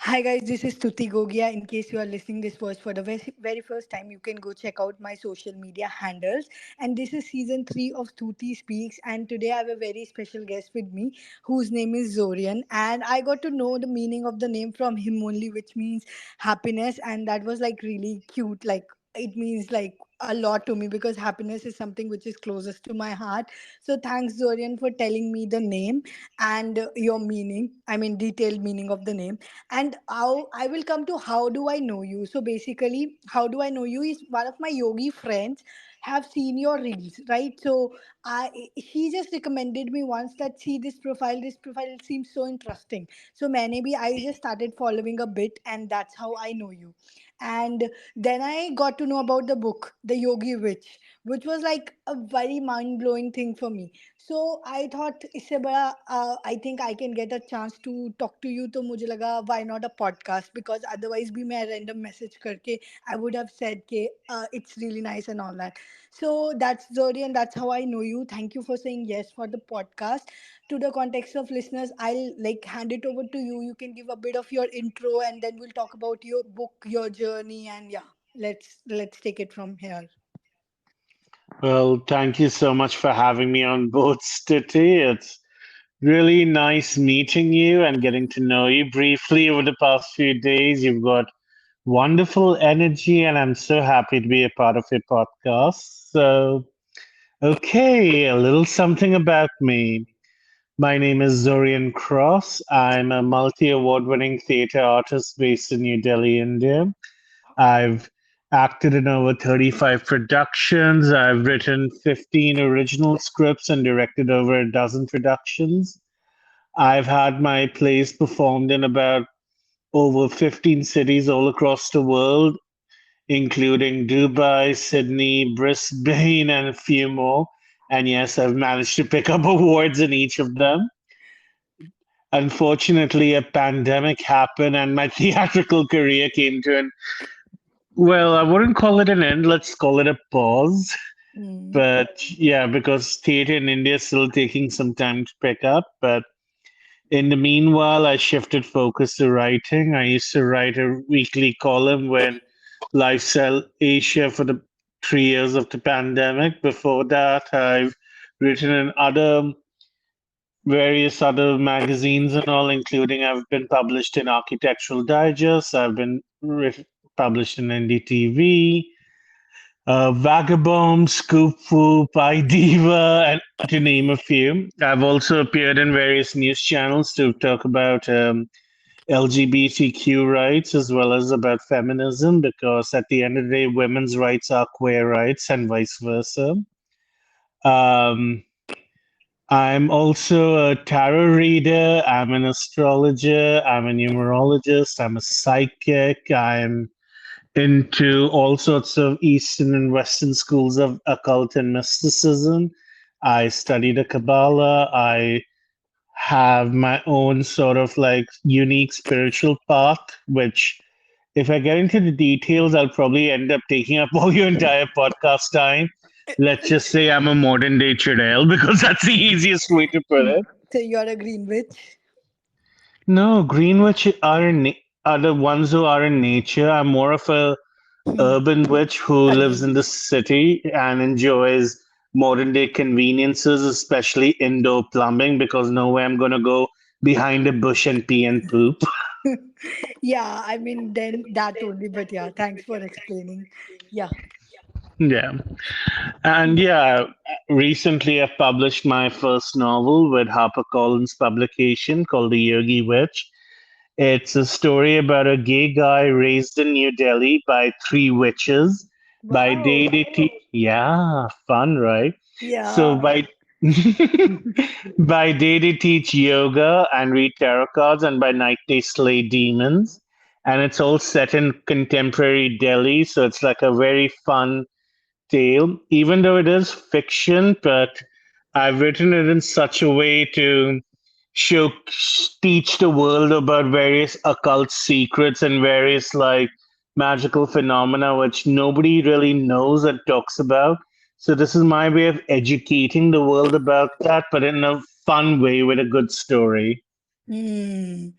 Hi guys, this is Tuti Gogia. In case you are listening this voice for the very first time, you can go check out my social media handles. And this is season 3 of Tuti Speaks. And today I have a very special guest with me whose name is Zorian. And I got to know the meaning of the name from him only, which means happiness. And that was like really cute. Like it means like a lot to me because happiness is something which is closest to my heart. So thanks Zorian for telling me the name and your meaning. I mean detailed meaning of the name. And how I will come to how do I know you. So basically, how do I know you is one of my yogi friends have seen your reels, right? So I he just recommended me once that see this profile seems so interesting. So maybe I just started following a bit, and that's how I know you. And then I got to know about the book, The Yogi Witch, which was like a very mind blowing thing for me. So I thought इससे बड़ा I think I can get a chance to talk to you तो मुझे लगा why not a podcast because otherwise भी मैं random message करके I would have said कि it's really nice and all that. So that's Zori and that's how I know you. Thank you for saying yes for the podcast. To the context of listeners, I'll like hand it over to you. You can give a bit of your intro and then we'll talk about your book, your journey, and yeah, let's take it from here. Well, thank you so much for having me on board, Stitty. It's really nice meeting you and getting to know you briefly over the past few days. You've got wonderful energy, and I'm so happy to be a part of your podcast. So, okay, a little something about me. My name is Zorian Cross. I'm a multi award winning theatre artist based in New Delhi, India. I've acted in over 35 productions. I've written 15 original scripts and directed over a dozen productions. I've had my plays performed in about over 15 cities all across the world, including Dubai, Sydney, Brisbane, and a few more. And yes, I've managed to pick up awards in each of them. Unfortunately, a pandemic happened and my theatrical career came to an well, I wouldn't call it an end. Let's call it a pause. Hmm. But yeah, because theater in India is still taking some time to pick up. But in the meanwhile, I shifted focus to writing. I used to write a weekly column when Lifestyle Asia for the 3 years of the pandemic. Before that, I've written in other various other magazines and all, including I've been published in Architectural Digest. I've been published in NDTV, Vagabond, Scoop Whoop, Diva, and to name a few. I've also appeared in various news channels to talk about LGBTQ rights as well as about feminism, because at the end of the day, women's rights are queer rights and vice versa. Um, I'm also a tarot reader, I'm an astrologer, I'm a numerologist, I'm a psychic, I'm into all sorts of Eastern and Western schools of occult and mysticism. I study the Kabbalah. I have my own sort of like unique spiritual path, which, if I get into the details, I'll probably end up taking up all your entire podcast time. Let's just say I'm a modern day Chudel because that's the easiest way to put it. So you're a green witch. No, Greenwich are the ones who are in nature. I'm more of a urban witch who lives Agree. in the city and enjoys modern day conveniences, especially indoor plumbing, because no way I'm going to go behind a bush and pee and poop. Yeah, I mean, then that only, but yeah, thanks for explaining. Yeah. Yeah. And yeah, recently I've published my first novel with HarperCollins publication called The Yogi Witch. It's a story about a gay guy raised in New Delhi by three witches. By day Wow. they teach, yeah, fun, right? So Yeah. by by day they teach yoga and read tarot cards, and by night they slay demons. And it's all set in contemporary Delhi, so it's like a very fun tale, even though it is fiction. But I've written it in such a way to show teach the world about various occult secrets and various like magical phenomena which nobody really knows and talks about. So this is my way of educating the world about that, but in a fun way with a good story. Hmm.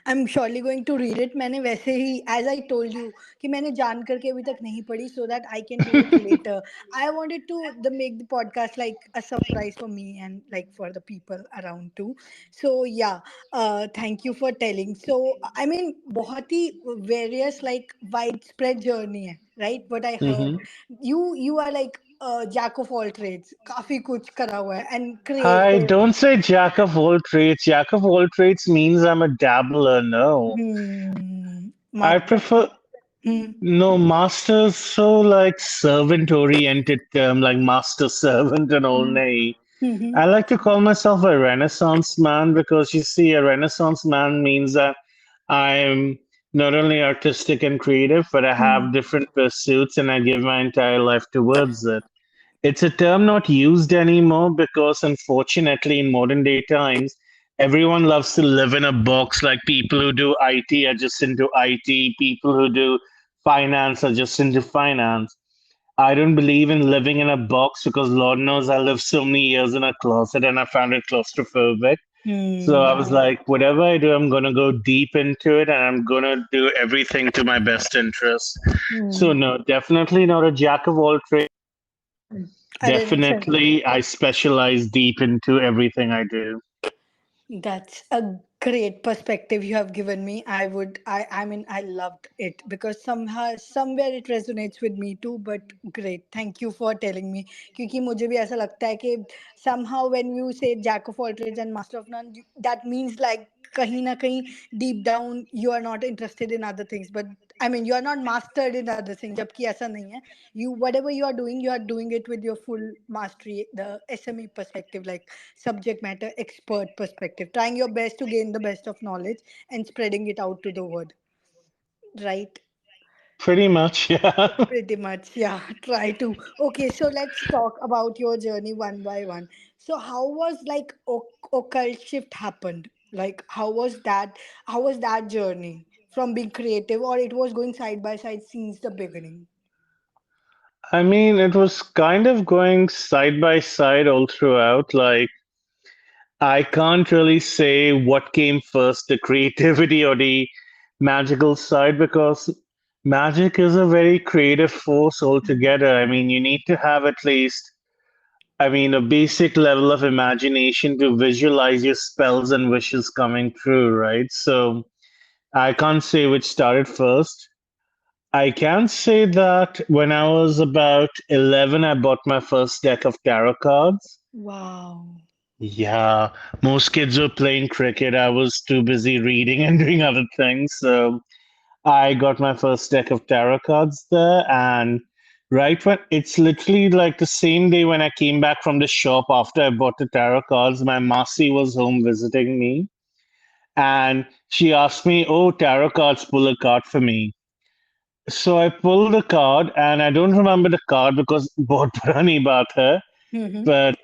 I am surely going to read it. मैंने वैसे ही as I told you कि मैंने जान करके अभी तक नहीं पढ़ी, so that I can do it later. I wanted to the make the podcast like a surprise for me and like for the people around too. So yeah, thank you for telling. So I mean बहुत ही various like wide spread journey है, right? What I Hmm. Heard, you are like jack of all trades, काफी कुछ करा हुआ है and I creative. don't say jack of all trades. Jack of all trades means I'm a dabbler. No, I Master. prefer Hmm. no masters. So like servant oriented term, like master servant and all. Nay, Hmm. I like to call myself a Renaissance man because you see, a Renaissance man means that I'm not only artistic and creative, but I have Hmm. different pursuits and I give my entire life towards it. It's a term not used anymore because, unfortunately, in modern day times, everyone loves to live in a box. Like people who do IT are just into IT, people who do finance are just into finance. I don't believe in living in a box because Lord knows I lived so many years in a closet and I found it claustrophobic. So I was Hmm. like, whatever I do, I'm going to go deep into it and I'm going to do everything to my best interest. So, Hmm. no, definitely not a jack of all trades. A renaissance. Definitely, I specialize deep into everything I do. That's a great perspective you have given me. I mean, I loved it because somehow, somewhere it resonates with me too. But great, thank you for telling me. क्योंकि मुझे भी ऐसा लगता है कि somehow when you say jack of all trades and master of none, that means like कहीं ना कहीं deep down you are not interested in other things. But I mean, you are not mastered in other things. जबकि ऐसा नहीं है. You, whatever you are doing it with your full mastery, the SME perspective, like subject matter expert perspective, trying your best to gain the best of knowledge and spreading it out to the world, right? Pretty much, yeah. Pretty much, yeah. Try to. Okay, so let's talk about your journey one by one. So how was like occult shift happened? Like how was that journey from being creative, or it was going side by side since the beginning? I mean, it was kind of going side by side all throughout. Like, I can't really say what came first, the creativity or the magical side, because magic is a very creative force altogether. I mean, you need to have at least, I mean, a basic level of imagination to visualize your spells and wishes coming true, right? So I can't say which started first. I can say that when I was about 11, I bought my first deck of tarot cards. Wow. Yeah, most kids were playing cricket. I was too busy reading and doing other things. So I got my first deck of tarot cards there. And right when it's literally like the same day when I came back from the shop after I bought the tarot cards, my Masi was home visiting me. And she asked me, "Oh, tarot cards, pull a card for me." So I pulled the card, and I don't remember the card because बहुत पुरानी बात है. Mm-hmm. But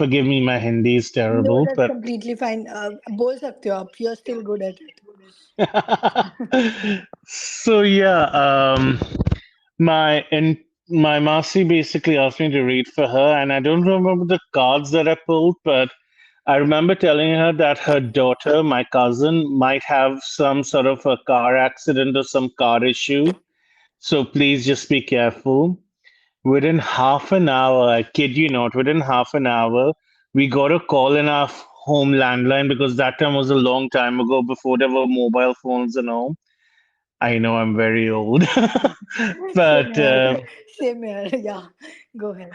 forgive me, my Hindi is No, terrible. that's But completely fine. बोल सकते हो आप. You're still good at it. so yeah, my and my Masi basically asked me to read for her, and I don't remember the cards that I pulled, but I remember telling her that her daughter, my cousin, might have some sort of a car accident or some car issue. So please just be careful. Within half an hour, I kid you not, within half an hour, we got a call in our home landline because that time was a long time ago before there were mobile phones and all. I know I'm very old, Same but here. Same here. Yeah. Go ahead.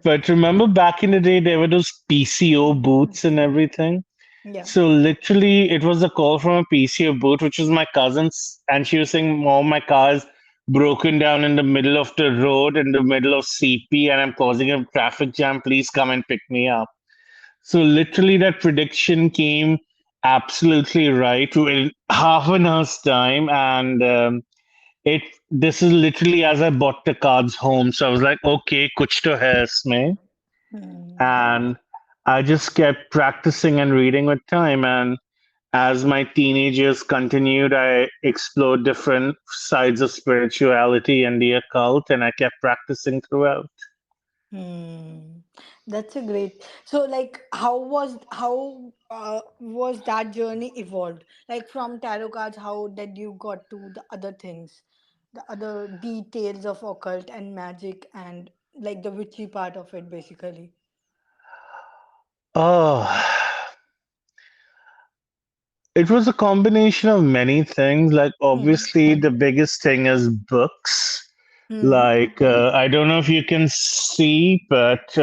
but remember back in the day there were those PCO booths and everything. Yeah. So literally, it was a call from a PCO booth, which was my cousin's, and she was saying, "Mom, my car's broken down in the middle of the road, in the middle of CP, and I'm causing a traffic jam. Please come and pick me up." So literally, that prediction came absolutely right in half an hour's time, and it. This is literally as I bought the cards home, so I was like, "Okay, kuch to hai isme," Hmm. and I just kept practicing and reading with time, and as my teenage years continued, I explored different sides of spirituality and the occult, and I kept practicing throughout. Hmm. That's a great. So, like, how was that journey evolved? Like from tarot cards, how did you got to the other things, the other details of occult and magic, and like the witchy part of it, basically. Oh, it was a combination of many things. Like, Hmm. obviously, the biggest thing is books. Hmm. Like, I don't know if you can see, but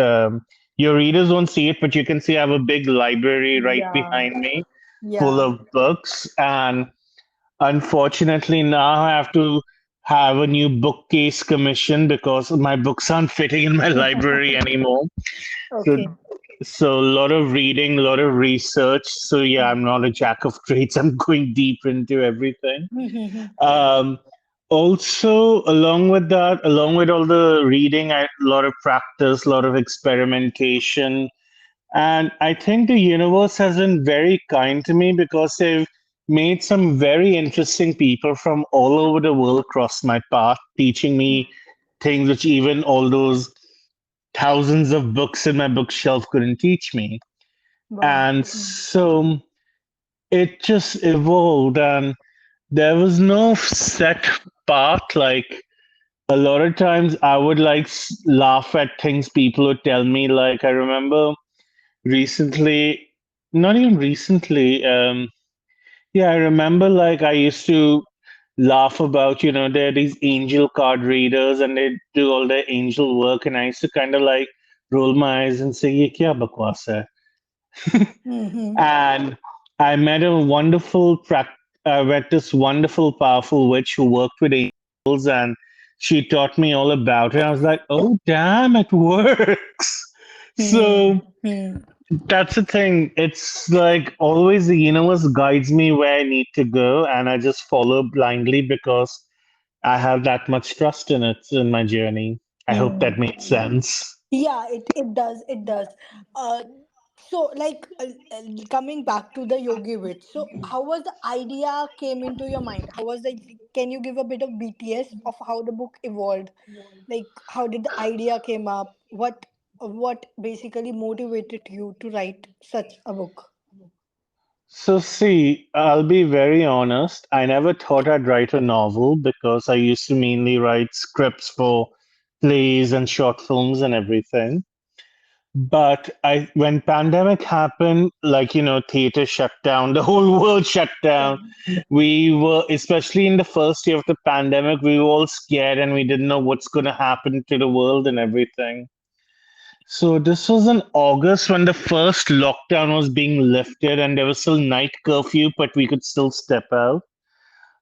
your readers won't see it, but you can see I have a big library right Yeah. behind me full Yeah. of books. And unfortunately, now I have to have a new bookcase commission because my books aren't fitting in my library anymore. So, Okay. so a lot of reading, a lot of research. So yeah, I'm not a jack of trades. I'm going deep into everything. Um, Also, along with that, along with all the reading, a lot of practice, a lot of experimentation, and I think the universe has been very kind to me because they've made some very interesting people from all over the world cross my path, teaching me things which even all those thousands of books in my bookshelf couldn't teach me. Wow. And so it just evolved, and there was no set path. Like a lot of times, I would like laugh at things people would tell me. Like I remember recently, not even recently. Yeah, I remember like I used to laugh about, there are these angel card readers and they do all their angel work, and I used to kind of like roll my eyes and say, "Ye kya bakwas hai?" Mm-hmm. And I met a I met this wonderful, powerful witch who worked with angels, and she taught me all about it. I was like, "Oh, damn, it works." Hmm. So Hmm. that's the thing. It's like always the universe guides me where I need to go, and I just follow blindly because I have that much trust in it in my journey. I hope Hmm. that made sense. Yeah, it does. It does. Uh, so like coming back to the yogi witch. So how was the idea came into your mind? How was the? Can you give a bit of BTS of how the book evolved? Like how did the idea came up? What basically motivated you to write such a book? So, see, I'll be very honest. I never thought I'd write a novel because I used to mainly write scripts for plays and short films and everything. But when pandemic happened, like, theater shut down, the whole world shut Yeah. down. We were, especially in the first year of the pandemic, we were all scared and we didn't know what's going to happen to the world and everything. So this was in August when the first lockdown was being lifted and there was still night curfew, but we could still step out.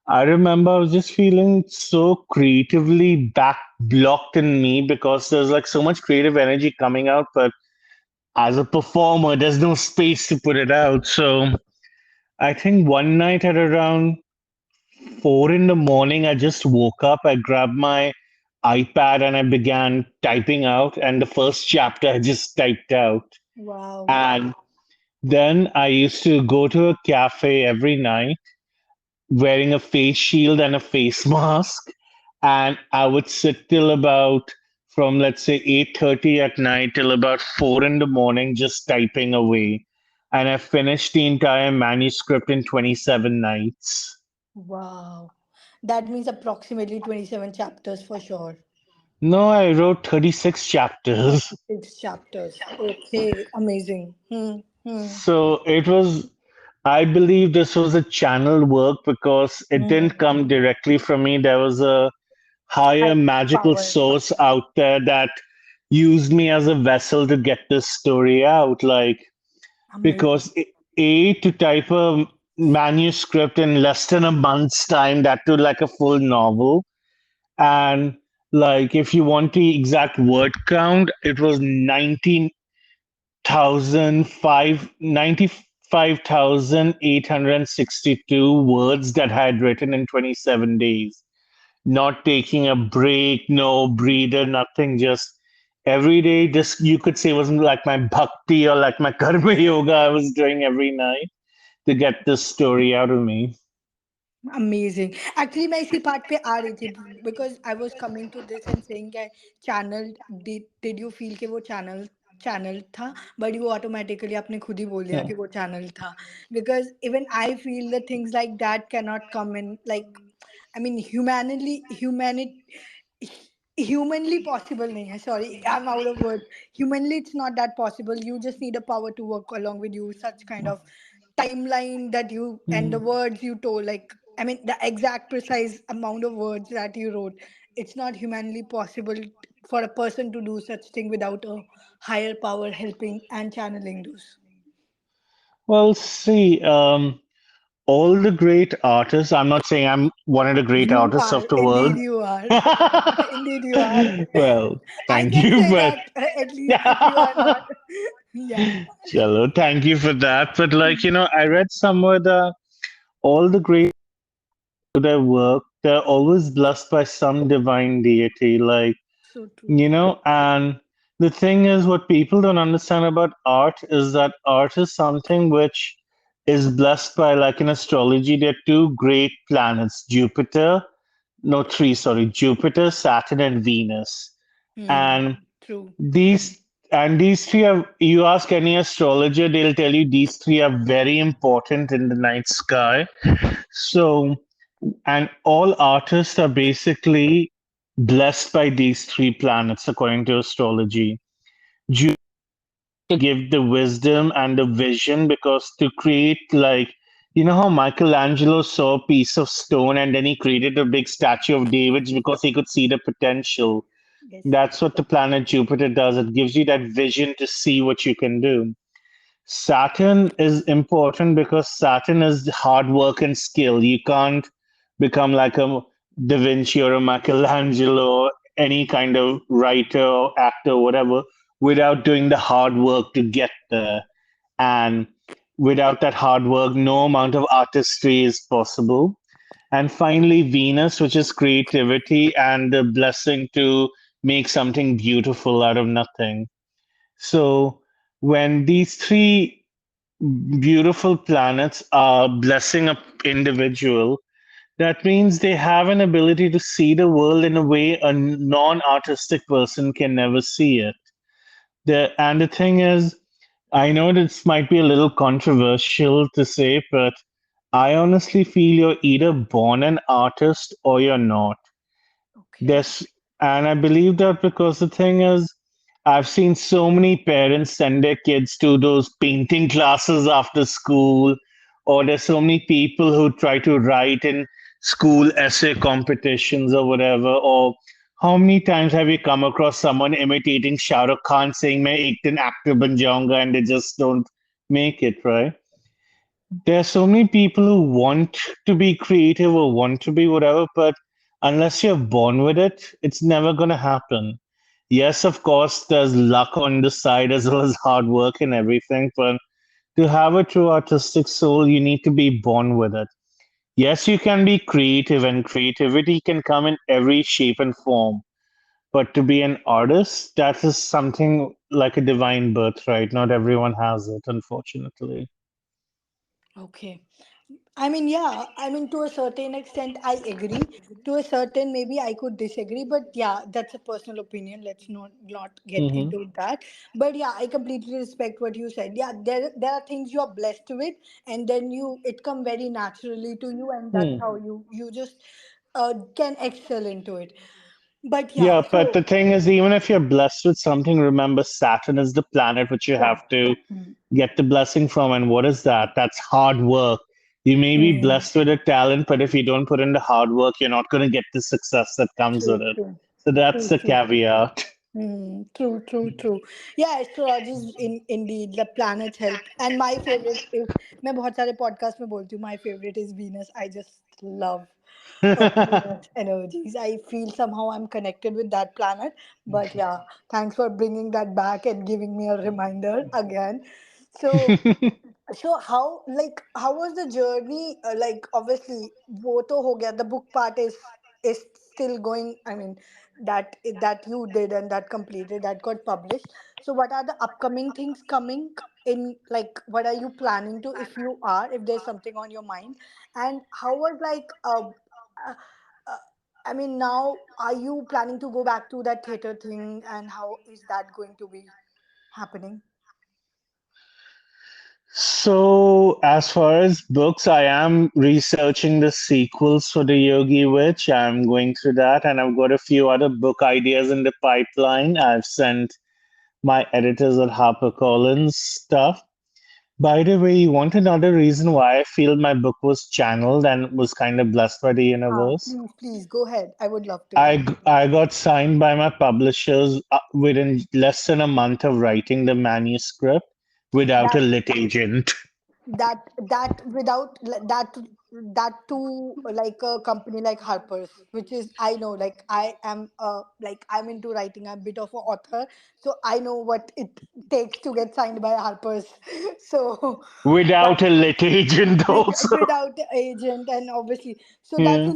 I remember I was just feeling so creatively back blocked in me because there's like so much creative energy coming out, but as a performer, there's no space to put it out. So I think one night at around 4 in the morning, I just woke up, I grabbed my iPad and I began typing out, and the first chapter I just typed out. Wow. And then I used to go to a cafe every night wearing a face shield and a face mask. And I would sit till about from let's say 8:30 at night till about 4 in the morning just typing away. And I finished the entire manuscript in 27 nights. Wow. That means approximately 27 chapters for sure. No, I wrote 36 chapters. 36 chapters. Okay, amazing. So it was, I believe this was a channel work because it Hmm. didn't come directly from me. There was a higher High magical power. source out there that used me as a vessel to get this story out. Like, Amazing. because to type a manuscript in less than a month's time, that to like a full novel. And like, if you want the exact word count, it was 95,862 words that I had written in 27 days, not taking a break, no breather, nothing, just every day. Just you could say was like my bhakti or like my karma yoga I was doing every night to get this story out of me. Amazing. Actually, मैं इसी part पे आ रही थी because I was coming to this and saying that channeled. Did you feel कि वो channel? Channel था, but you automatically आपने खुद ही बोल दिया Yeah. कि वो चैनल था, because even I feel the things like that can not come in like, I mean humanly possible nahi hai, sorry, I'm out of words. Humanly it's not that possible. You just need a power to work along with you, such kind of timeline that you, and the Mm. words you told, like, I mean the exact precise amount of words that you wrote, it's not humanly possible for a person to do such thing without a higher power helping and channeling those. Well, see, all the great artists, I'm not saying I'm one of the great You artists of are, the world. indeed you are. Indeed you are. Well, I thank can you, say but that, at least if you are not. Yeah. Chalo, thank you for that. But like, I read somewhere that all the great do their work, they're always blessed by some divine deity. Like, So true. and the thing is, what people don't understand about art is that art is something which is blessed by, like in astrology, there are two great planets, Jupiter, no, three, sorry, Jupiter, Saturn, and Venus. Hmm. And True. these three are, you ask any astrologer, they'll tell you these three are very important in the night sky. So, and all artists are basically blessed by these three planets according to astrology. Jupiter give the wisdom and the vision, because to create, like, how Michelangelo saw a piece of stone and then he created a big statue of David because he could see the potential. Yes. That's what the planet Jupiter does. It gives you that vision to see what you can do. Saturn is important because Saturn is hard work and skill. You can't become like a Da Vinci or a Michelangelo or any kind of writer or actor or whatever without doing the hard work to get there. And without that hard work, no amount of artistry is possible. And finally, Venus, which is creativity and the blessing to make something beautiful out of nothing. So when these three beautiful planets are blessing a individual, that means they have an ability to see the world in a way a non-artistic person can never see it. And the thing is, I know this might be a little controversial to say, but I honestly feel you're either born an artist or you're not. Okay. This, and I believe that because the thing is, I've seen so many parents send their kids to those painting classes after school, or there's so many people who try to write in school essay competitions or whatever. Or how many times have you come across someone imitating Shah Rukh Khan saying, "मैं एक दिन actor ban jaunga," and they just don't make it, right? There are so many people who want to be creative or want to be whatever, but unless you're born with it, it's never going to happen. Yes, of course, there's luck on the side as well as hard work and everything, but to have a true artistic soul, you need to be born with it. Yes, you can be creative, and creativity can come in every shape and form. But to be an artist, that is something like a divine birthright. Not everyone has it, unfortunately. Okay. I mean, yeah, I mean, to a certain extent, I agree. To a certain, maybe I could disagree, but yeah, that's a personal opinion. Let's not get Hmm. into that. But yeah, I completely respect what you said. Yeah, there are things you are blessed with, and then it come very naturally to you, and that's how you just can excel into it. But yeah, Yeah, but so the thing is, even if you're blessed with something, remember Saturn is the planet which you have yeah. to get the blessing from. And what is that? That's hard work. You may be Hmm. blessed with a talent, but if you don't put in the hard work, you're not going to get the success that comes with True, it. true, So that's true, the true. caveat. True, true, true. Yeah, astrology is indeed the planets help. And my favorite is, मैं बहुत सारे podcast में बोलती हूँ, my favorite is Venus. I just love Venus energies. I feel somehow I'm connected with that planet. But yeah, thanks for bringing that back and giving me a reminder again. So how was the journey, like obviously वो तो हो गया, the book part is still going, I mean that you did and that completed, that got published. So what are the upcoming things coming in, like what are you planning to, if you are, if there's something on your mind? And how was like uh, uh, I mean, now are you planning to go back to that theater thing, and how is that going to be? happening? So, as far as books, I am researching the sequels for the Yogi Witch. I'm going through that, and I've got a few other book ideas in the pipeline. I've sent my editors at HarperCollins stuff. By the way, you want another reason why I feel my book was channeled and was kind of blessed by the universe? Please, please go ahead. I would love to. I got signed by my publishers within less than a month of writing the manuscript without a That lit agent. that without that to like a company like Harper's, which is, I know, like I am like I'm into writing. I'm a bit of an author, so I know what it takes to get signed by Harper's. So that Without a lit agent also. without the agent, and obviously, so Yeah,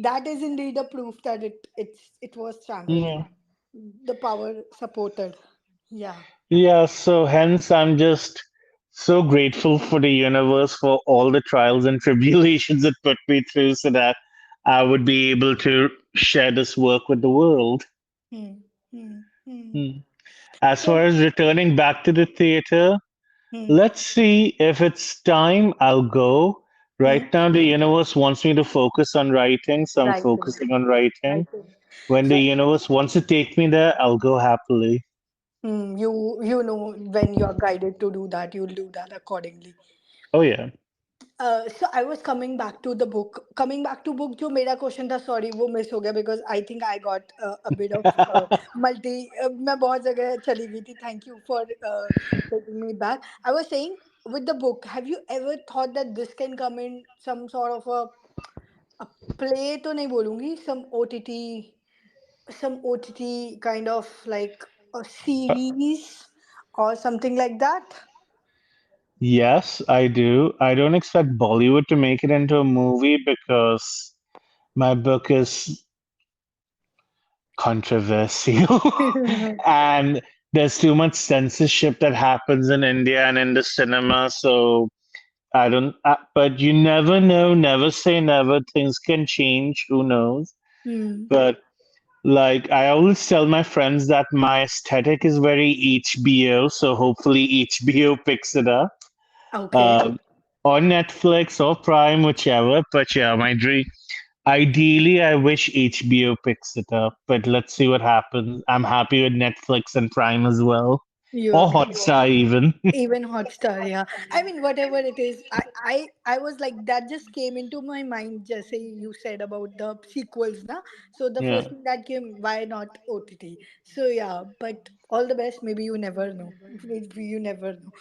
that is indeed a proof that it was channeled. yeah. The power supported. Yeah. Yeah, so hence I'm just so grateful for the universe for all the trials and tribulations it put me through so that I would be able to share this work with the world. Hmm. Hmm. Hmm. Hmm. As So. far as returning back to the theater, Hmm. let's see if it's time, I'll go. Right Hmm. now, the universe wants me to focus on writing, so I'm Writing. focusing on writing. Writing. When the So, universe wants to take me there, I'll go happily. you know, when you are guided to do that, you'll do that accordingly. Oh, yeah. So I was coming back to the book. Coming back to book, जो मेरा question था, sorry, वो miss हो गया because I think I got a bit of multi. मैं बहुत जगह चली गई थी. Thank you for taking me back. I was saying with the book, have you ever thought that this can come in some sort of a play? तो नहीं बोलूँगी. Some OTT kind of like a series or something like that. Yes, I do. I don't expect Bollywood to make it into a movie because my book is controversial and there's too much censorship that happens in India and in the cinema. So I don't, but you never know, never say never. Things can change, who knows? Hmm. But like, I always tell my friends that my aesthetic is very HBO, so hopefully HBO picks it up. Okay. Um, on Netflix or Prime, whichever. But yeah, my dream. Ideally, I wish HBO picks it up, but let's see what happens. I'm happy with Netflix and Prime as well, You or agree. Hotstar even. Even Hotstar, yeah. I mean, whatever it is, I was like, that just came into my mind. Just say you said about the sequels, na. So the Yeah. first thing that came, why not OTT? So yeah, but all the best. Maybe you never know. Maybe you never know.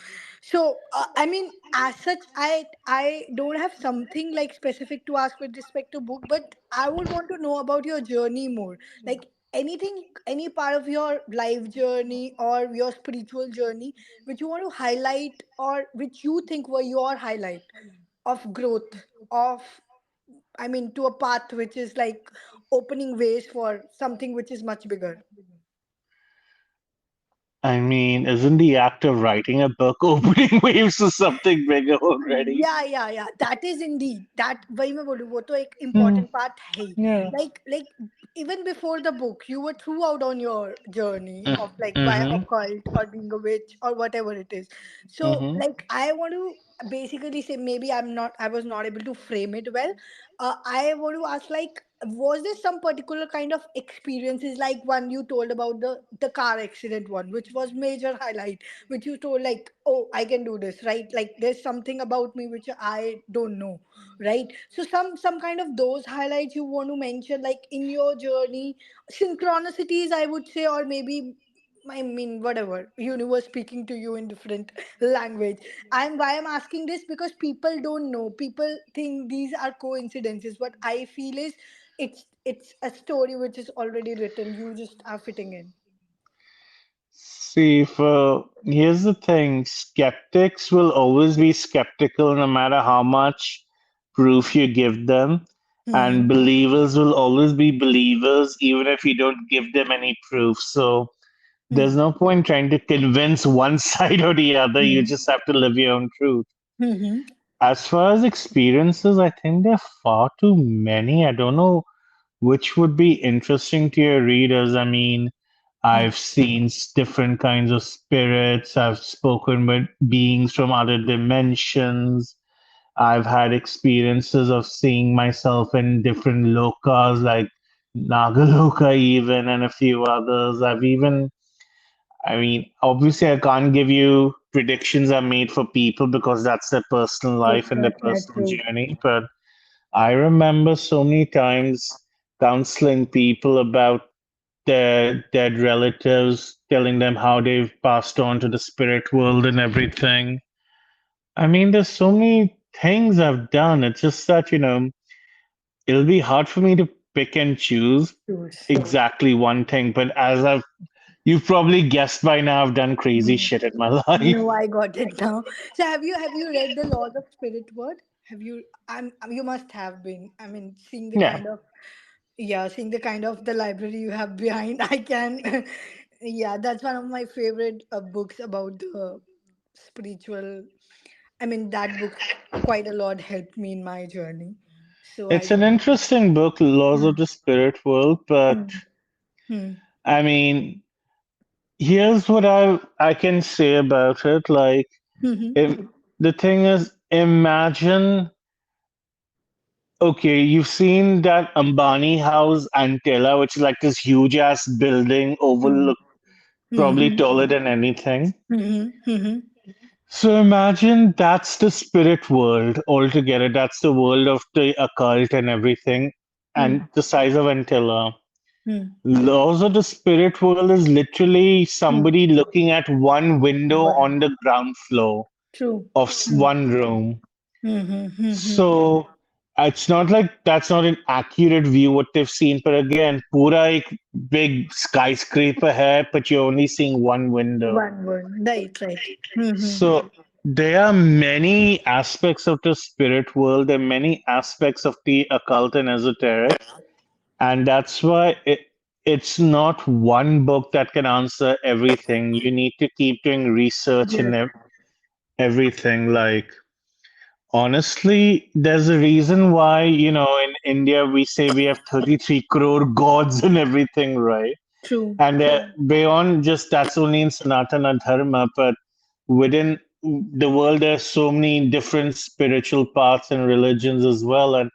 So I mean, as such, I don't have something like specific to ask with respect to book, but I would want to know about your journey more. Like anything, any part of your life journey or your spiritual journey which you want to highlight or which you think were your highlight of growth of, I mean, to a path which is like opening ways for something which is much bigger. I mean, isn't the act of writing a book opening waves to something bigger already? Yeah. That is indeed that. वही मैं बोलूँ वो तो एक Hmm. important part है ही. Yeah. Like even before the book, you were throughout on your journey of like why Mm-hmm. occult or being a witch or whatever it is. So Mm-hmm. like I want to basically say, maybe I was not able to frame it well. I want to ask, like, was there some particular kind of experiences, like one you told about the car accident one, which was major highlight, which you told like, oh, I can do this, right? Like there's something about me which I don't know, right? So some kind of those highlights you want to mention, like in your journey, synchronicities, I would say, or maybe, I mean, whatever, universe speaking to you in different language. I'm asking this because people don't know. People think these are coincidences. What I feel is it's a story which is already written. You just are fitting in. See, for here's the thing, skeptics will always be skeptical no matter how much proof you give them, Hmm. and believers will always be believers even if you don't give them any proof. So there's Hmm. no point trying to convince one side or the other. You Hmm. just have to live your own truth. Hmm. As far as experiences, I think there are far too many. I don't know which would be interesting to your readers. I mean, Hmm. I've seen different kinds of spirits. I've spoken with beings from other dimensions. I've had experiences of seeing myself in different lokas, like Nagaloka, even, and a few others. I mean, obviously, I can't give you predictions I made for people because that's their personal life and their That's personal true. journey. But I remember so many times counseling people about their dead relatives, telling them how they've passed on to the spirit world and everything. I mean, there's so many things I've done. It's just that, it'll be hard for me to pick and choose Choose. exactly one thing. But you've probably guessed by now, I've done crazy Hmm. shit in my life. No, I got it now. So have you read the Laws of Spirit Word? Have you? You must have been. I mean, seeing the Yeah. kind of, yeah, seeing the kind of the library you have behind, I can. Yeah, that's one of my favorite books about the spiritual. I mean, that book quite a lot helped me in my journey. So I It's an don't. interesting book, Laws of Hmm. the Spirit World, but Hmm. Hmm. I mean, here's what I can say about it. Like, Hmm. if the thing is, imagine, okay, you've seen that Ambani house, Antilla, which is like this huge ass building, Hmm. overlook, probably Hmm. taller than anything. Hmm. Hmm. So imagine that's the spirit world altogether. That's the world of the occult and everything, Hmm. and the size of Antilla. Hmm. Laws of the spirit world is literally Hmm. somebody looking at one window One. on the ground floor True. of Hmm. one room. Hmm. Hmm. So it's not like that's not an accurate view what they've seen, but again, pura ek big skyscraper hai, but you're only seeing one window. One word. Right, right. Mm-hmm. So there are many aspects of the spirit world, there are many aspects of the occult and esoteric, and that's why it's not one book that can answer everything. You need to keep doing research and Yes. everything. Like, honestly, there's a reason why, in India we say we have 33 crore gods and everything, right? True. And beyond just that's only in Sanatana Dharma, but within the world, there's so many different spiritual paths and religions as well. And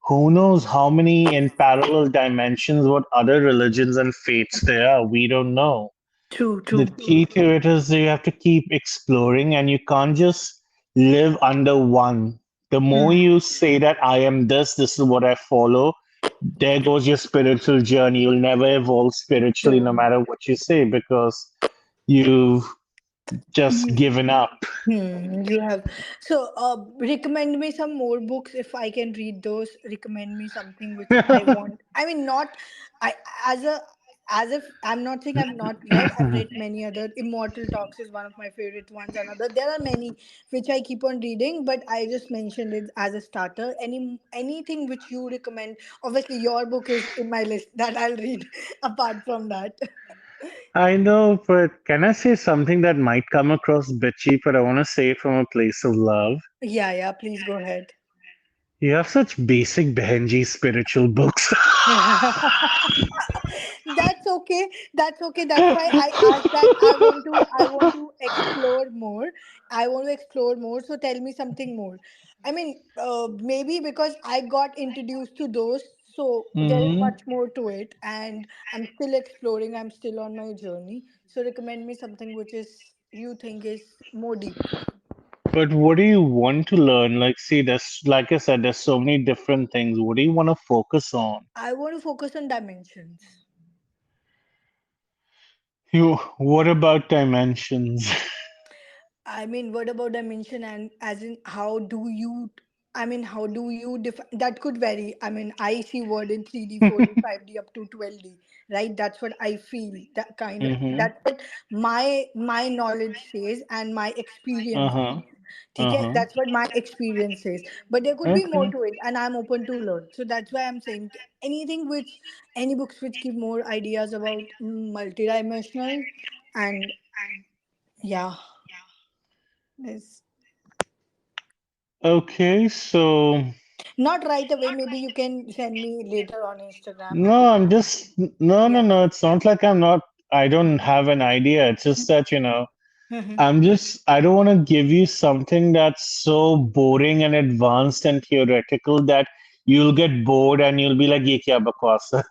who knows how many in parallel dimensions, what other religions and faiths there are? We don't know. True. The True. key to it is you have to keep exploring and you can't just live under one. The more Mm. you say that I am this is what I follow, there goes your spiritual journey. You'll never evolve spiritually no True. matter what you say because you've just You, given up. you have. So, recommend me some more books if I can read those. Recommend me something which I want. I mean, not I as a as if I'm not saying I've not read. I've read many other. Immortal Talks is one of my favorite ones. Another, there are many which I keep on reading, but I just mentioned it as a starter. Anything which you recommend? Obviously, your book is in my list that I'll read. Apart from that, I know, but can I say something that might come across bitchy, but I want to say it from a place of love? yeah, yeah. Please go ahead. You have such basic Behenji spiritual books. That's okay. That's okay. That's why I asked that. I want to explore more. I want to explore more. So tell me something more. I mean, maybe because I got introduced to those, so there is Hmm. much more to it, and I'm still exploring. I'm still on my journey. So recommend me something which is you think is more deep. But what do you want to learn? Like, see, there's, like I said, there's so many different things. What do you want to focus on? I want to focus on dimensions. What about dimensions? I mean, what about dimension and as in how do you I mean how do you define that could vary. I mean, I see word in 3D, 4D, 5D up to 12D, right? That's what I feel. That kind of Mm-hmm. that's what my knowledge says and my experience Uh-huh. says. Okay, Uh-huh. that's what my experience says. But there could be more Okay. to it and I'm open to learn. So that's why I'm saying anything which any books which give more ideas about multidimensional and yeah, this. Okay, so Not right away. Maybe you can send me later on Instagram. no, I'm just no, no, Yeah. no. It's not like I'm not. I don't have an idea. It's just that, Mhm. I don't want to give you something that's so boring and advanced and theoretical that you'll get bored and you'll be like, ye kya bakwas hai?"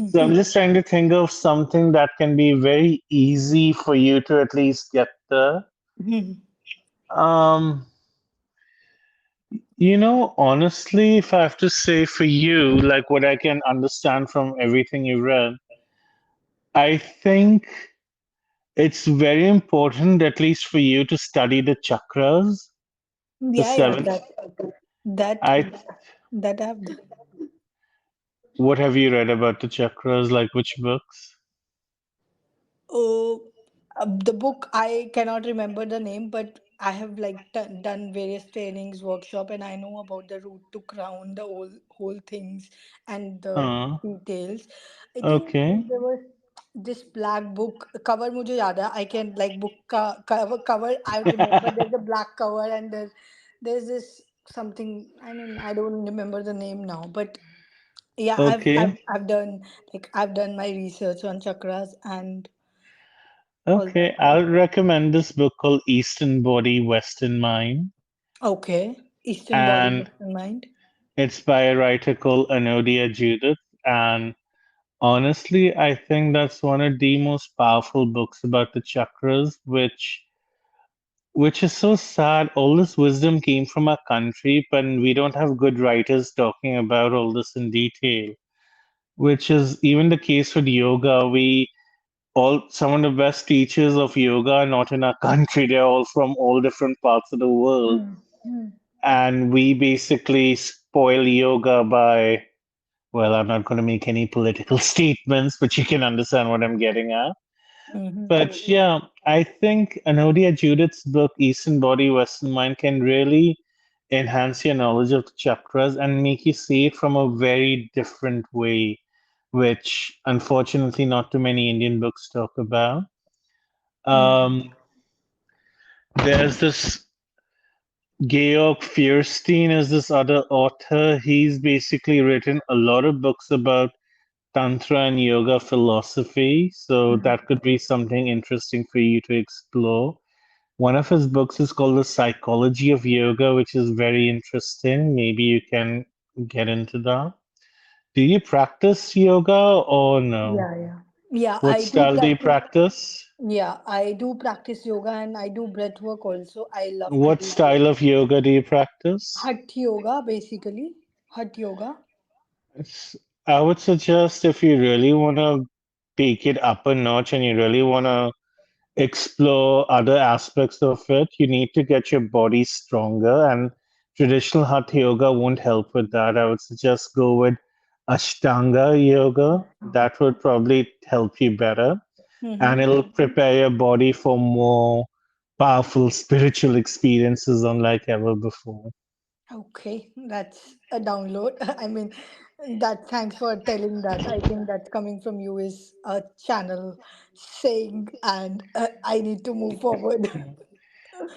So I'm just trying to think of something that can be very easy for you to at least get there. Um, honestly, if I have to say for you, like what I can understand from everything you read, I think it's very important, at least for you, to study the chakras, the Yeah, yeah, seventh. that I that I've done. What have you read about the chakras? Like which books? Oh, the book I cannot remember the name, but I have like done various trainings, workshop, and I know about the root to crown, the whole things and the Huh. details. I think Okay. there was this black book cover. मुझे याद है. I can like book cover. I remember there's a black cover and there's this something. I mean I don't remember the name now, but yeah, Okay. I've done like I've done my research on chakras and all Okay. that. I'll recommend this book called Eastern Body, Western Mind. Okay. Eastern body, And Western mind. it's by a writer called Anodia Judith. And honestly, I think that's one of the most powerful books about the chakras, which is so sad. All this wisdom came from our country, but we don't have good writers talking about all this in detail, which is even the case with yoga. We all Some of the best teachers of yoga are not in our country. They're all from all different parts of the world. Hmm. Hmm. And we basically spoil yoga by, well, I'm not going to make any political statements, but you can understand what I'm getting at. Hmm. But yeah, I think Anodia Judith's book, Eastern Body, Western Mind, can really enhance your knowledge of the chakras and make you see it from a very different way, which unfortunately not too many Indian books talk about. Hmm. Um, there's this Georg Fierstein is this other author. He's basically written a lot of books about Tantra and yoga philosophy, so Hmm. that could be something interesting for you to explore. One of his books is called The Psychology of Yoga, which is very interesting. Maybe you can get into that. Do you practice yoga or no? Yeah, yeah. Yeah, What I do style do you practice. practice? Yeah, I do practice yoga and I do breath work also. I What do style of yoga do you practice? Hatha yoga basically. Hatha yoga. It's, I would suggest if you really want to take it up a notch and you really want to explore other aspects of it, you need to get your body stronger. And traditional hatha yoga won't help with that. I would suggest go with Ashtanga yoga. That would probably help you better. And Mm-hmm. it'll prepare your body for more powerful spiritual experiences unlike ever before. Okay, that's a download. I mean, that thanks for telling that. I think that coming from you is a channel saying, and I need to move forward.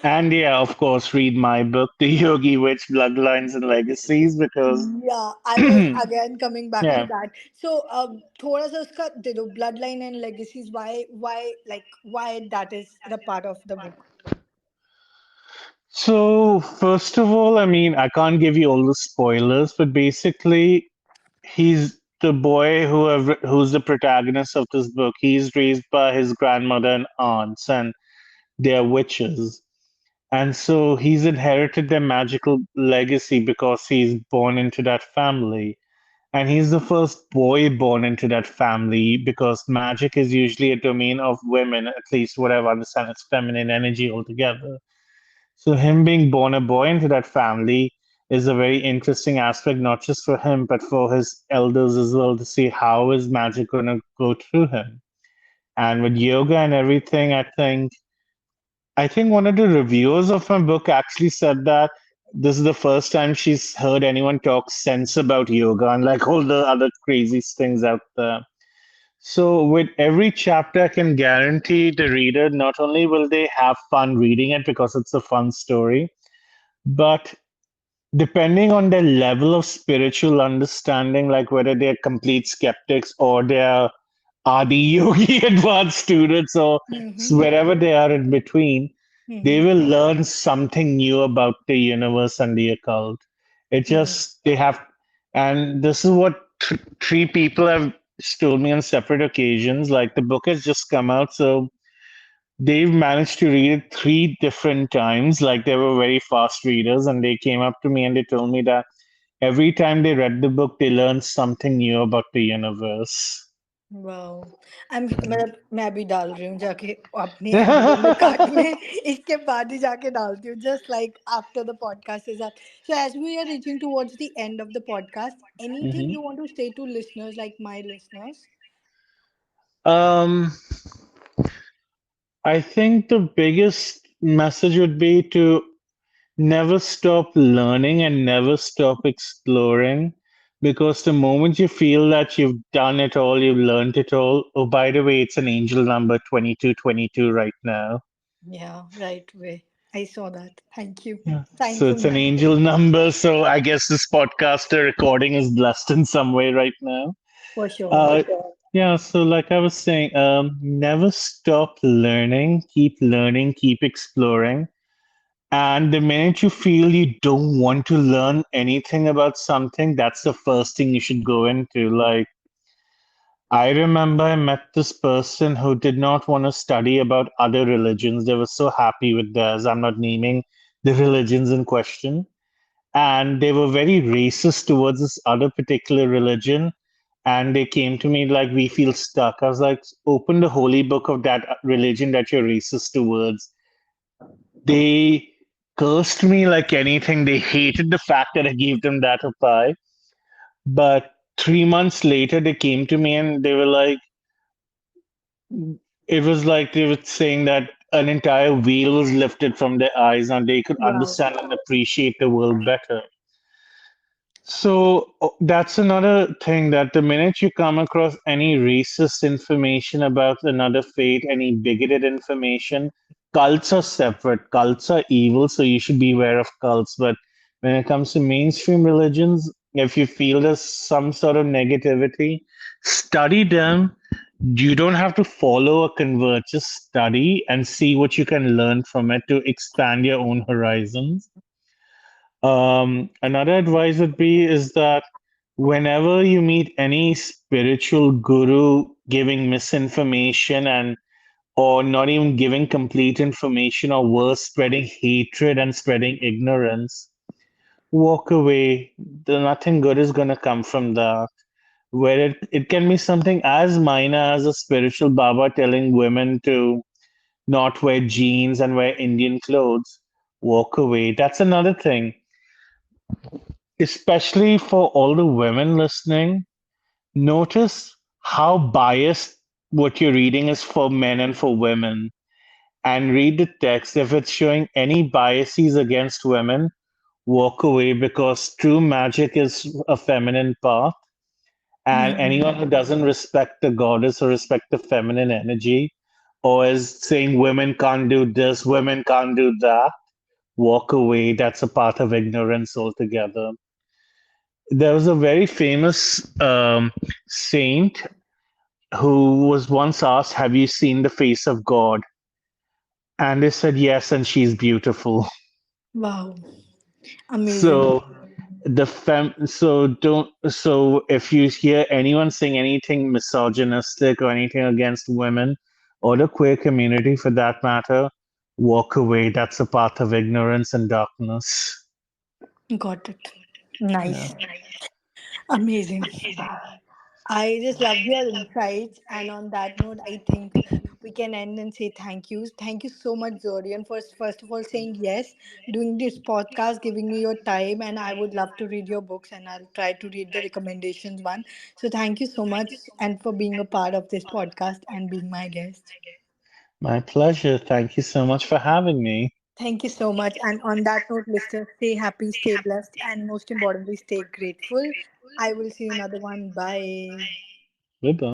And yeah, of course, read my book, The Yogi Witch Bloodlines and Legacies, because Yeah, I was again coming back to yeah. that. So, थोड़ा सा उसका दे दो bloodline and legacies. Why that is the part of the book? So, first of all, I mean, I can't give you all the spoilers, but basically, he's the boy who's the protagonist of this book. He's raised by his grandmother and aunts, and they're witches. And so he's inherited their magical legacy because he's born into that family. And he's the first boy born into that family because magic is usually a domain of women, at least what I've understand, it's feminine energy altogether. So him being born a boy into that family is a very interesting aspect, not just for him, but for his elders as well, to see how is magic going to go through him. And with yoga and everything, I think one of the reviewers of my book actually said that this is the first time she's heard anyone talk sense about yoga, unlike all the other crazy things out there. So, with every chapter, I can guarantee the reader not only will they have fun reading it because it's a fun story, but depending on their level of spiritual understanding, like whether they're complete skeptics or they're Adi Yogi advanced students or Mm-hmm. wherever they are in between, they Mm-hmm. will learn something new about the universe and the occult. It just, they have, and this is what three people have told me on separate occasions. Like the book has just come out, so they've managed to read it three different times. Like they were very fast readers, and they came up to me and they told me that every time they read the book, they learned something new about the universe. Wow मैं अभी डाल रही हूँ जाके अपने MB में cart में इसके बाद ही जाके डालती हूँ just like after the podcast is up so as we are reaching towards the end of the podcast anything Mhm. You want to say to listeners like my listeners Um, I think the biggest message would be to never stop learning and never stop exploring. Because the moment you feel that you've done it all, you've learned it all. Oh, by the way, it's an angel number 2222 right now. या right way I saw that Yeah. Thank So you it's an ma'am angel number. So I guess this podcaster recording is blessed in some way right now. For sure Uh, yeah, so like I was saying, never stop learning, keep exploring. And the minute you feel you don't want to learn anything about something, that's the first thing you should go into. Like, I remember I met this person who did not want to study about other religions. They were so happy with theirs. I'm not naming the religions in question. And they were very racist towards this other particular religion. And they came to me like, we feel stuck. I was like, open the holy book of that religion that you're racist towards. They cursed me like anything. They hated the fact that I gave them that reply. But 3 months later, they came to me and they were like, it was like they were saying that an entire veil was lifted from their eyes and they could wow understand and appreciate the world better. So that's another thing that the minute you come across any racist information about another faith, any bigoted information, cults are separate. Cults are evil, so you should be aware of cults. But when it comes to mainstream religions, if you feel there's some sort of negativity, study them. You don't have to follow or convert, just study and see what you can learn from it to expand your own horizons. Another advice would be is that whenever you meet any spiritual guru giving misinformation and or not even giving complete information or worse, spreading hatred and spreading ignorance, walk away. Nothing good is gonna come from that. Where it can be something as minor as a spiritual Baba telling women to not wear jeans and wear Indian clothes. Walk away. That's another thing, especially for all the women listening, notice how biased what you're reading is for men and for women. And read the text. If it's showing any biases against women, walk away because true magic is a feminine path. And anyone who doesn't respect the goddess or respect the feminine energy, or is saying women can't do this, women can't do that, walk away. That's a part of ignorance altogether. There was a very famous saint who was once asked, have you seen the face of God? And they said yes, and she's beautiful. Wow amazing So so if you hear anyone saying anything misogynistic or anything against women or the queer community for that matter, walk away. That's a path of ignorance and darkness. Got it Yeah. Nice amazing I just loved your insights, and on that note, I think we can end and say thank you. Thank you so much, Zorian, for first of all saying yes, doing this podcast, giving me your time, and I would love to read your books, and I'll try to read the recommendations one. So thank you so much, and for being a part of this podcast and being my guest. My pleasure. Thank you so much for having me. Thank you so much. And on that note, listeners, stay happy, stay blessed, and most importantly, stay grateful. I will see you another one. Bye. Bye bye.